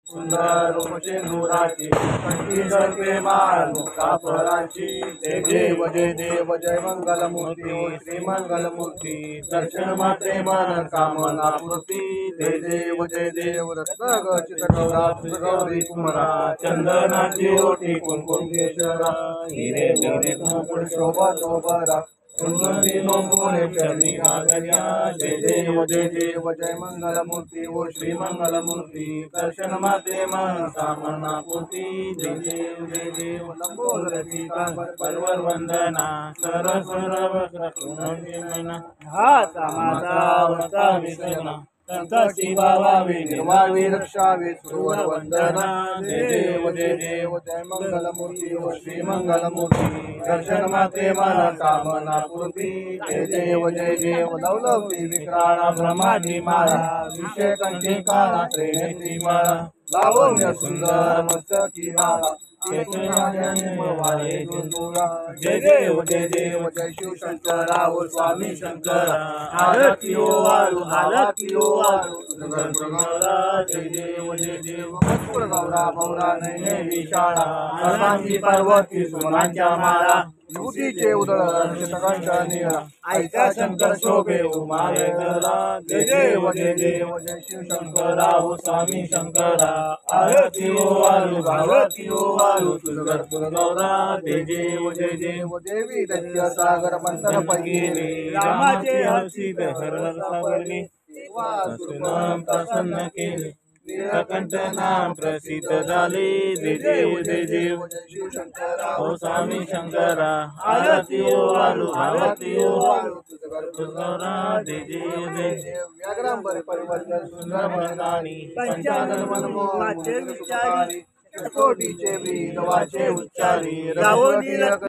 सुंदर रूपचे नूराची कंठी सर्पे माळ मुक्ताफराची जय देव जय देव जय मंगल मूर्ती ओ श्री मंगल मूर्ती दर्शन मात्रे मन कामना पूर्ती जय देव जय देव रत्न चितगौरा गौरी कुमरा चंदनाची ओटी कुंकुम केशरा हिरे हिरे मुकुट शोभा शोभरा सुंदरी नोंदवणे चरणी आगर्या जय देव जय मंगल मूर्ती ओ श्री मंगल मूर्ती दर्शन माते मन कामना पूर्ती जय देव लंबोदर पीतांबर परवर वंदना सर सर वक्र हाता माझा वंता विसना संत शिवावे निर्वावी रक्षावे सुरवर वंदना जय देव जय मंगल मूर्ती ओ श्री मंगल मूर्ती दर्शन माते मन कामना पूर्ती जय देव लवलवती विक्राळा ब्रह्माजी माळा विषय कंठी काळा त्रिनेत्री माळा लावण्य सुंदर मस्तकी माळा जय देव जय शिव शंकरा ओ स्वामी शंकरा आरती ओ वाळू आरती ओ वाळू जय देव गौरा भौरा नयने विशाळा सर्वांगी पार्वती सुमनांच्या माळा युतीचे उदळण शतकांच्या निळा ऐका शंकर शोभे उमाले गला जय देव जय शिव शंकरा ओ स्वामी शंकरा आरती ओ वाळू भावती ओ वाळू तुझगरपुर गौरा जय देव देवी दत्य सागर मंथन पैगिरे रामाचे हसी हरण सावरणी वासुनाम प्रसन्न केले नीलकंठ नाम प्रसिद्ध झाले जय देव शिव शंकरा ओ स्वामी शंकरा आरती ओ वाळू आरती ओ वाळू तुझगरपुर गौरा जय देव व्याघ्रांबर परिवर्तन सुंदर मैदानी पंचानन मनमोहन सुखारी कोटीचे ब्रीद वाचे उच्चारी